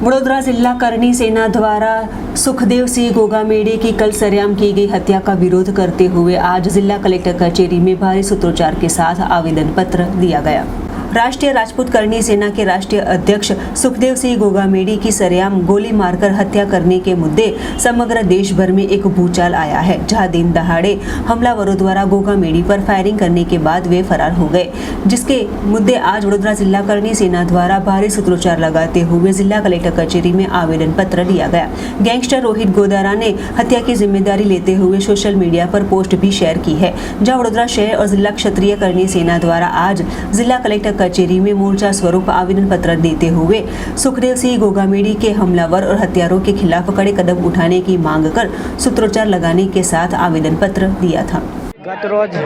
वडोदरा जिला करनी सेना द्वारा सुखदेव सिंह गोगामेड़े की कल सरेआम की गई हत्या का विरोध करते हुए आज जिला कलेक्टर कचेरी में भारी सूत्रोच्चार के साथ आवेदन पत्र दिया गया। राष्ट्रीय राजपूत करनी सेना के राष्ट्रीय अध्यक्ष सुखदेव सिंह गोगामेड़ी की सरेआम गोली मारकर हत्या करने के मुद्दे समग्र देश भर में एक भूचाल आया है, जहां दिन दहाड़े हमलावरों द्वारा गोगामेड़ी पर फायरिंग करने के बाद वे फरार हो गए, जिसके मुद्दे आज वडोदरा जिला करनी सेना द्वारा भारी सूत्रोच्चार लगाते हुए जिला कलेक्टर कचेरी में आवेदन पत्र दिया गया। गैंगस्टर रोहित गोदारा ने हत्या की जिम्मेदारी लेते हुए सोशल मीडिया पर पोस्ट भी शेयर की है, जहां वडोदरा शहर और जिला क्षत्रिय करनी सेना द्वारा आज जिला कलेक्टर कचेरी में मोर्चा स्वरूप आवेदन पत्र देते हुए सुखदेव सिंह गोगामेड़ी के हमलावर और हत्यारों के खिलाफ कड़े कदम उठाने की मांग कर सूत्रोच्चार लगाने के साथ आवेदन पत्र दिया था। गत रोज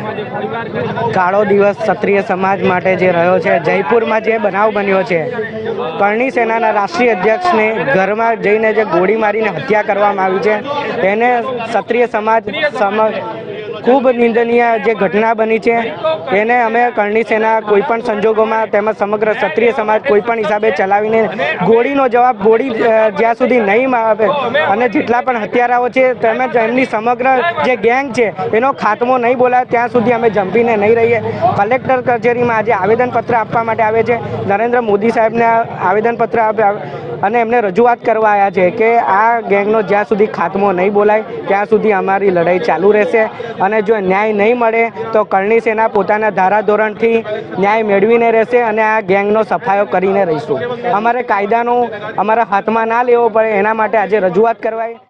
काळो दिवस क्षत्रिय समाज माटे जे रह्यो छे, जयपुरमां जे बनाव बन्यो छे, करणी सेनाना राष्ट्रीय अध्यक्ष ने घर में जईने जे गोળી मारीने हत्या करवामां आवी छे, तेने क्षत्रिय समाज खूब निंदनीय जे घटना बनी है, તેને અમે કરણી સેના કોઈપણ સંજોગોમાં તેમજ સમગ્ર ક્ષત્રિય સમાજ કોઈપણ હિસાબે ચલાવીને ગોળીનો જવાબ ગોળી જ્યાં સુધી નહીં આવે અને જેટલા પણ હત્યારાઓ છે તેમજ એમની સમગ્ર જે ગેંગ છે એનો ખાત્મો નહીં બોલાય ત્યાં સુધી અમે જંપીને નહીં રહીએ। કલેક્ટર કચેરીમાં આજે આવેદનપત્ર આપવા માટે આવે છે, નરેન્દ્ર મોદી સાહેબને આવેદનપત્ર અને એમને રજૂઆત કરવા આવ્યા છે કે આ ગેંગનો જ્યાં સુધી ખાત્મો નહીં બોલાય ત્યાં સુધી અમારી લડાઈ ચાલુ રહેશે અને જો ન્યાય નહીં મળે તો કરણી સેના પોતાના ધારાધોરણથી ન્યાય મેળવીને રહેશે અને આ ગેંગનો સફાયો કરીને રહીશું। અમારે કાયદાનો અમારા હાથમાં ના લેવો પડે એના માટે આજે રજૂઆત કરવાય।